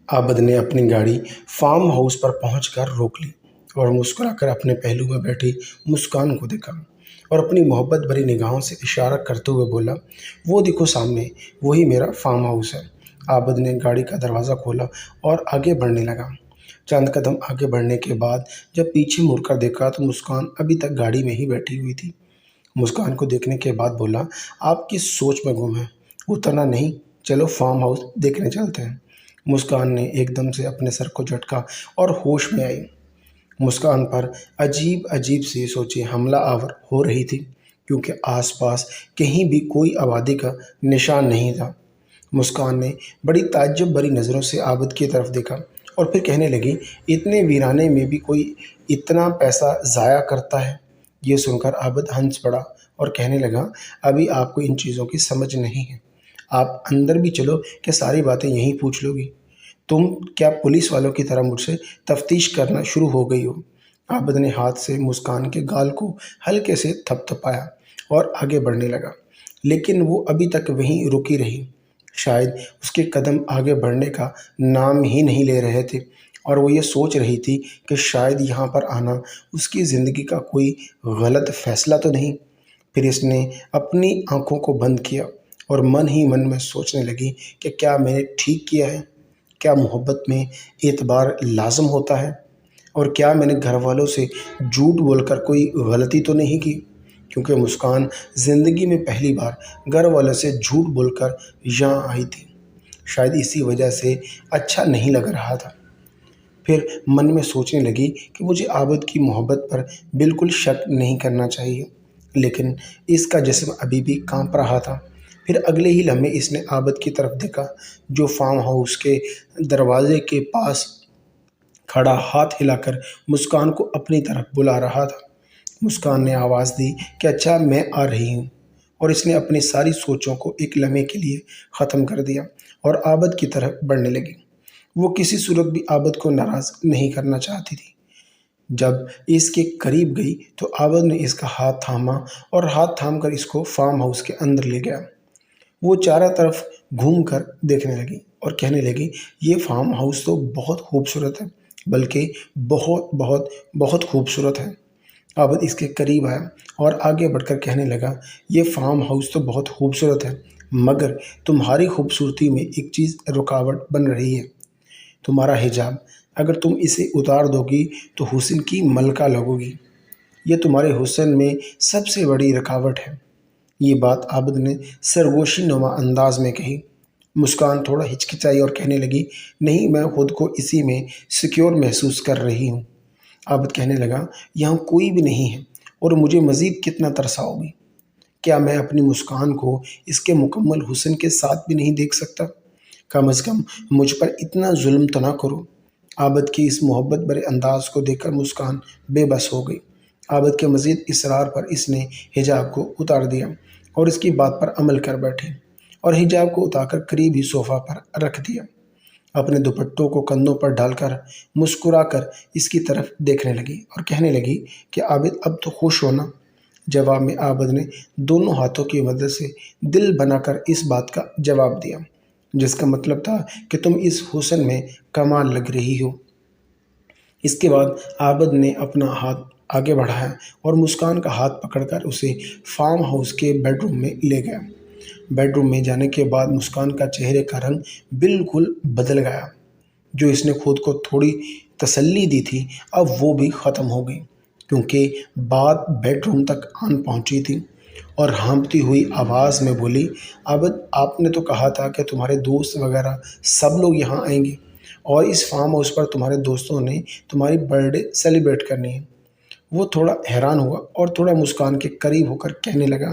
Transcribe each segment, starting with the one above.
आबद ने अपनी गाड़ी फार्म हाउस पर पहुंचकर रोक ली और मुस्कुराकर अपने पहलू में बैठी मुस्कान को देखा और अपनी मोहब्बत भरी निगाहों से इशारा करते हुए बोला, वो देखो सामने, वही मेरा फार्म हाउस है। आबद ने गाड़ी का दरवाज़ा खोला और आगे बढ़ने लगा। चंद कदम आगे बढ़ने के बाद जब पीछे मुड़कर देखा तो मुस्कान अभी तक गाड़ी में ही बैठी हुई थी। मुस्कान को देखने के बाद बोला, आप किस सोच में गुम हैं? उतरना नहीं, चलो फार्म हाउस देखने चलते हैं। मुस्कान ने एकदम से अपने सर को झटका और होश में आई। मुस्कान पर अजीब अजीब सी सोचें हमला आवर हो रही थी, क्योंकि आसपास कहीं भी कोई आबादी का निशान नहीं था। मुस्कान ने बड़ी ताज्जुब भरी नज़रों से आबद की तरफ देखा और फिर कहने लगी, इतने वीराने में भी कोई इतना पैसा ज़ाया करता है? ये सुनकर आबद हंस पड़ा और कहने लगा, अभी आपको इन चीज़ों की समझ नहीं है। आप अंदर भी चलो, क्या सारी बातें यहीं पूछ लोगी? तुम क्या पुलिस वालों की तरह मुझसे तफ्तीश करना शुरू हो गई हो? आबद ने हाथ से मुस्कान के गाल को हल्के से थपथपाया और आगे बढ़ने लगा, लेकिन वो अभी तक वहीं रुकी रही। शायद उसके कदम आगे बढ़ने का नाम ही नहीं ले रहे थे और वो ये सोच रही थी कि शायद यहाँ पर आना उसकी ज़िंदगी का कोई गलत फैसला तो नहीं। फिर इसने अपनी आंखों को बंद किया और मन ही मन में सोचने लगी कि क्या मैंने ठीक किया है? क्या मोहब्बत में एतबार लाज़म होता है? और क्या मैंने घर वालों से झूठ बोलकर कोई गलती तो नहीं की? क्योंकि मुस्कान ज़िंदगी में पहली बार घर वालों से झूठ बोलकर यहाँ आई थी। शायद इसी वजह से अच्छा नहीं लग रहा था। फिर मन में सोचने लगी कि मुझे आबद की मोहब्बत पर बिल्कुल शक नहीं करना चाहिए, लेकिन इसका जिस्म अभी भी कांप रहा था। फिर अगले ही लम्हे इसने आबद की तरफ देखा, जो फार्म हाउस के दरवाजे के पास खड़ा हाथ हिलाकर मुस्कान को अपनी तरफ बुला रहा था। मुस्कान ने आवाज़ दी कि अच्छा, मैं आ रही हूँ, और इसने अपनी सारी सोचों को एक लम्हे के लिए ख़त्म कर दिया और आबद की तरफ बढ़ने लगी। वो किसी सूरत भी आबद को नाराज़ नहीं करना चाहती थी। जब इसके करीब गई तो आबद ने इसका हाथ थामा और हाथ थाम कर इसको फार्म हाउस के अंदर ले गया। वो चारों तरफ घूम कर देखने लगी और कहने लगी, ये फार्म हाउस तो बहुत खूबसूरत है, बल्कि बहुत बहुत बहुत खूबसूरत है। आबद इसके करीब आया और आगे बढ़कर कहने लगा, ये फार्म हाउस तो बहुत खूबसूरत है, मगर तुम्हारी खूबसूरती में एक चीज़ रुकावट बन रही है, तुम्हारा हिजाब। अगर तुम इसे उतार दोगी तो हुस्न की मलका लगोगी। ये तुम्हारे हुस्न में सबसे बड़ी रुकावट है। ये बात आबद ने सरगोशी नुमा अंदाज में कही। मुस्कान थोड़ा हिचकिचाई और कहने लगी, नहीं, मैं खुद को इसी में सिक्योर महसूस कर रही हूँ। आबद कहने लगा, यहाँ कोई भी नहीं है और मुझे मज़ीद कितना तरसाओगी? क्या मैं अपनी मुस्कान को इसके मुकम्मल हुस्न के साथ भी नहीं देख सकता? कम अज़ कम मुझ पर इतना जुल्म तो ना करो। आबद की इस मोहब्बत भरे अंदाज को देखकर मुस्कान बेबस हो गई। आबद के मज़ीद इसरार पर इसने हिजाब को उतार दिया और इसकी बात पर अमल कर बैठी और हिजाब को उतारकर करीब ही सोफ़ा पर रख दिया। अपने दुपट्टों को कंधों पर डालकर मुस्कुराकर इसकी तरफ देखने लगी और कहने लगी कि आबिद, अब तो खुश होना। जवाब में आबद ने दोनों हाथों की मदद से दिल बनाकर इस बात का जवाब दिया, जिसका मतलब था कि तुम इस हुस्न में कमाल लग रही हो। इसके बाद आबद ने अपना हाथ आगे बढ़ाया और मुस्कान का हाथ पकड़कर उसे फार्म हाउस के बेडरूम में ले गया। बेडरूम में जाने के बाद मुस्कान का चेहरे का रंग बिल्कुल बदल गया। जो इसने खुद को थोड़ी तसल्ली दी थी, अब वो भी ख़त्म हो गई, क्योंकि बात बेडरूम तक आन पहुंची थी और हाँफती हुई आवाज़ में बोली, आबद, आपने तो कहा था कि तुम्हारे दोस्त वगैरह सब लोग यहाँ आएंगे और इस फार्म हाउस पर तुम्हारे दोस्तों ने तुम्हारी बर्थडे सेलिब्रेट करनी है। वो थोड़ा हैरान हुआ और थोड़ा मुस्कान के करीब होकर कहने लगा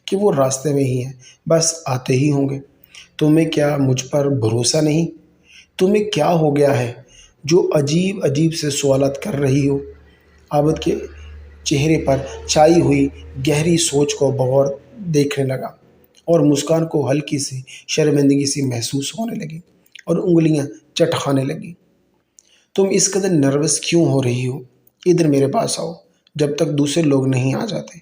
कि वो रास्ते में ही हैं, बस आते ही होंगे। तुम्हें क्या मुझ पर भरोसा नहीं? तुम्हें क्या हो गया है जो अजीब अजीब से सवालात कर रही हो? आबद के चेहरे पर छाई हुई गहरी सोच को बगौर देखने लगा और मुस्कान को हल्की सी शर्मिंदगी सी महसूस होने लगी और उंगलियां चटखाने लगी। तुम इस कदर नर्वस क्यों हो रही हो? इधर मेरे पास आओ, जब तक दूसरे लोग नहीं आ जाते।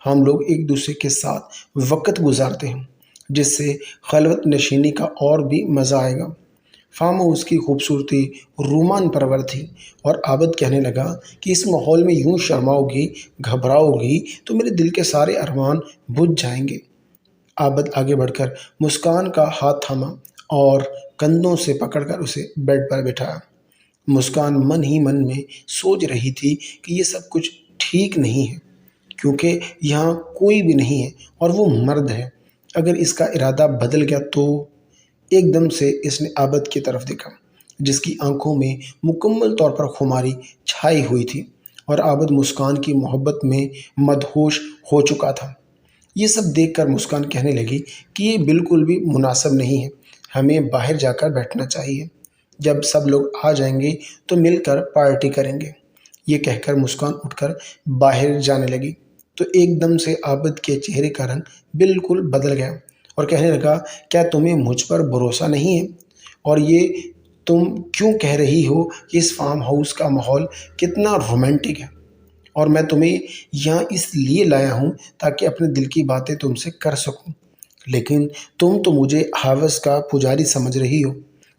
हम लोग एक दूसरे के साथ वक़्त गुजारते हैं, जिससे खलवत नशीनी का और भी मज़ा आएगा। फार्म हाउस की खूबसूरती रोमान परवर थी और आबद कहने लगा कि इस माहौल में यूं शर्माओगी, घबराओगी तो मेरे दिल के सारे अरमान बुझ जाएंगे। आबद आगे बढ़कर मुस्कान का हाथ थामा और कंधों से पकड़कर उसे बेड पर बिठाया। मुस्कान मन ही मन में सोच रही थी कि ये सब कुछ ठीक नहीं है, क्योंकि यहाँ कोई भी नहीं है और वो मर्द है। अगर इसका इरादा बदल गया तो। एकदम से इसने आबद की तरफ देखा, जिसकी आंखों में मुकम्मल तौर पर खुमारी छाई हुई थी और आबद मुस्कान की मोहब्बत में मदहोश हो चुका था। ये सब देखकर मुस्कान कहने लगी कि ये बिल्कुल भी मुनासिब नहीं है, हमें बाहर जाकर बैठना चाहिए। जब सब लोग आ जाएंगे तो मिलकर पार्टी करेंगे। ये कहकर मुस्कान उठकर बाहर जाने लगी तो एकदम से आबिद के चेहरे का रंग बिल्कुल बदल गया और कहने लगा, क्या तुम्हें मुझ पर भरोसा नहीं है? और ये तुम क्यों कह रही हो कि इस फार्म हाउस का माहौल कितना रोमांटिक है और मैं तुम्हें यहाँ इसलिए लाया हूँ ताकि अपने दिल की बातें तुमसे कर सकूँ। लेकिन तुम तो मुझे हवस का पुजारी समझ रही हो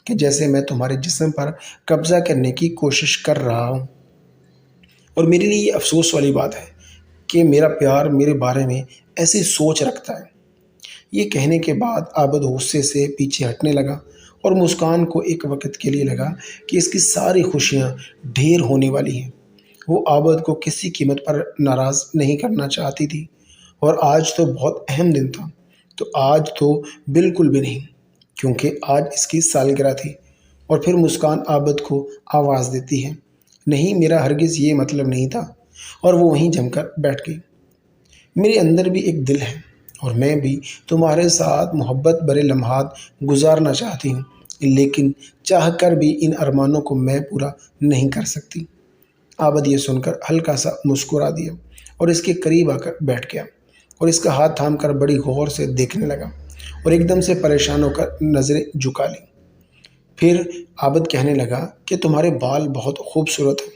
कि जैसे मैं तुम्हारे जिस्म पर कब्जा करने की कोशिश कर रहा हूँ। और मेरे लिए ये अफसोस वाली बात है कि मेरा प्यार मेरे बारे में ऐसी सोच रखता है। ये कहने के बाद आबद गुस्से से पीछे हटने लगा और मुस्कान को एक वक्त के लिए लगा कि इसकी सारी खुशियाँ ढेर होने वाली हैं। वो आबद को किसी कीमत पर नाराज़ नहीं करना चाहती थी और आज तो बहुत अहम दिन था, तो आज तो बिल्कुल भी नहीं, क्योंकि आज इसकी सालगिरह थी। और फिर मुस्कान आबद को आवाज़ देती है, नहीं मेरा हरगिज़ ये मतलब नहीं था, और वो वहीं जमकर बैठ गई। मेरे अंदर भी एक दिल है और मैं भी तुम्हारे साथ मोहब्बत भरे लम्हात गुजारना चाहती हूँ, लेकिन चाह कर भी इन अरमानों को मैं पूरा नहीं कर सकती। आबद ये सुनकर हल्का सा मुस्कुरा दिया और इसके करीब आकर बैठ गया और इसका हाथ थाम कर बड़ी गौर से देखने लगा और एकदम से परेशान होकर नज़रें झुका ली। फिर आबद कहने लगा कि तुम्हारे बाल बहुत खूबसूरत हैं।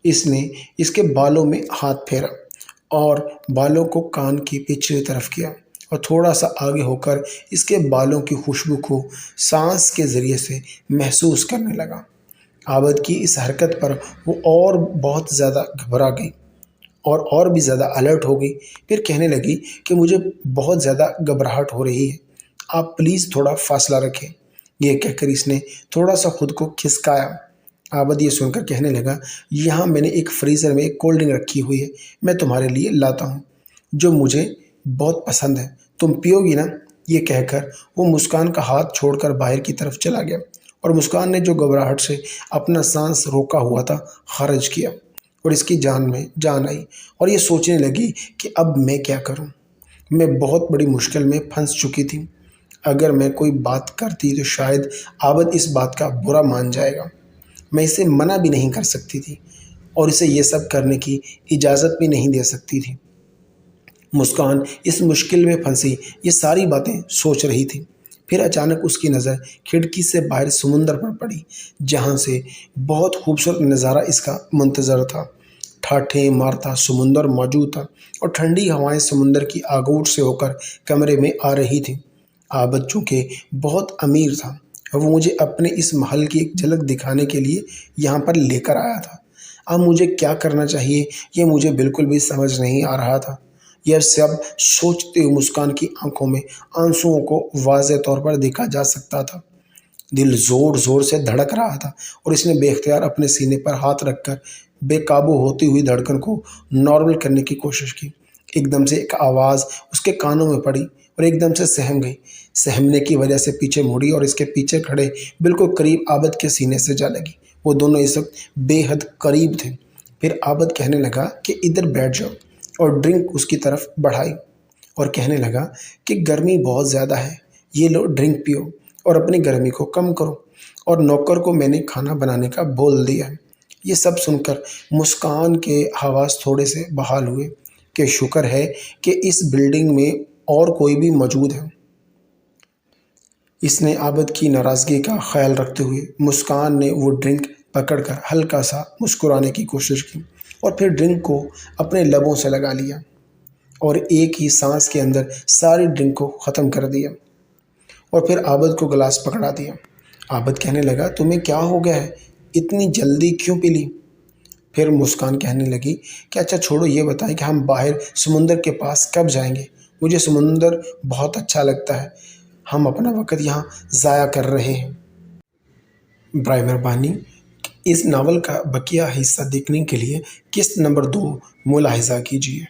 इसने इसके बालों में हाथ फेरा और बालों को कान की पिछली तरफ किया और थोड़ा सा आगे होकर इसके बालों की खुशबू को सांस के ज़रिए से महसूस करने लगा। आबद की इस हरकत पर वो और बहुत ज़्यादा घबरा गई और भी ज़्यादा अलर्ट हो गई। फिर कहने लगी कि मुझे बहुत ज़्यादा घबराहट हो रही है, आप प्लीज़ थोड़ा फासला रखें। ये कहकर इसने थोड़ा सा खुद को खिसकाया। आबद ये सुनकर कहने लगा, यहाँ मैंने एक फ्रीज़र में एक कोल्ड ड्रिंक रखी हुई है, मैं तुम्हारे लिए लाता हूँ, जो मुझे बहुत पसंद है, तुम पियोगी ना? ये कहकर वो मुस्कान का हाथ छोड़कर बाहर की तरफ चला गया और मुस्कान ने जो घबराहट से अपना सांस रोका हुआ था खारिज किया और इसकी जान में जान आई और ये सोचने लगी कि अब मैं क्या करूं। मैं बहुत बड़ी मुश्किल में फंस चुकी थी। अगर मैं कोई बात करती तो शायद आबद इस बात का बुरा मान जाएगा। मैं इसे मना भी नहीं कर सकती थी और इसे ये सब करने की इजाज़त भी नहीं दे सकती थी। मुस्कान इस मुश्किल में फंसी ये सारी बातें सोच रही थी। फिर अचानक उसकी नज़र खिड़की से बाहर समुंदर पर पड़ी, जहाँ से बहुत खूबसूरत नज़ारा इसका मुंतज़र था। ठाठे मारता समुंदर मौजूद था और ठंडी हवाएं समुंदर की आगोश से होकर कमरे में आ रही थी। आबद चूँकि बहुत अमीर था, वो मुझे अपने इस महल की एक झलक दिखाने के लिए यहाँ पर लेकर आया था। अब मुझे क्या करना चाहिए ये मुझे बिल्कुल भी समझ नहीं आ रहा था। यह सब सोचते हुए मुस्कान की आंखों में आंसुओं को वाज़ेह तौर पर देखा जा सकता था। दिल ज़ोर ज़ोर से धड़क रहा था और इसने बेख्तियार अपने सीने पर हाथ रखकर बेकाबू होती हुई धड़कन को नॉर्मल करने की कोशिश की। एकदम से एक आवाज़ उसके कानों में पड़ी और एकदम से सहम गई। सहमने की वजह से पीछे मुड़ी और इसके पीछे खड़े बिल्कुल करीब आबद के सीने से जा लगी। वो दोनों इस वक्त बेहद करीब थे। फिर आबद कहने लगा कि इधर बैठ जाओ और ड्रिंक उसकी तरफ बढ़ाई और कहने लगा कि गर्मी बहुत ज़्यादा है, ये लो ड्रिंक पियो और अपनी गर्मी को कम करो। और नौकर को मैंने खाना बनाने का बोल दिया है। ये सब सुनकर मुस्कान के हवास थोड़े से बहाल हुए कि शुक्र है कि इस बिल्डिंग में और कोई भी मौजूद है। इसने आबद की नाराज़गी का ख्याल रखते हुए मुस्कान ने वो ड्रिंक पकड़कर हल्का सा मुस्कुराने की कोशिश की और फिर ड्रिंक को अपने लबों से लगा लिया और एक ही सांस के अंदर सारी ड्रिंक को ख़त्म कर दिया और फिर आबद को गिलास पकड़ा दिया आबिद कहने लगा, तुम्हें क्या हो गया है, इतनी जल्दी क्यों पी ली? फिर मुस्कान कहने लगी कि अच्छा छोड़ो, ये बताएं कि हम बाहर समुंदर के पास कब जाएंगे? मुझे समुंदर बहुत अच्छा लगता है, हम अपना वक्त यहाँ ज़ाया कर रहे हैं। बराए मेहरबानी इस नावल का बकिया हिस्सा देखने के लिए किस्त नंबर 2 मुलाहिज़ा कीजिए।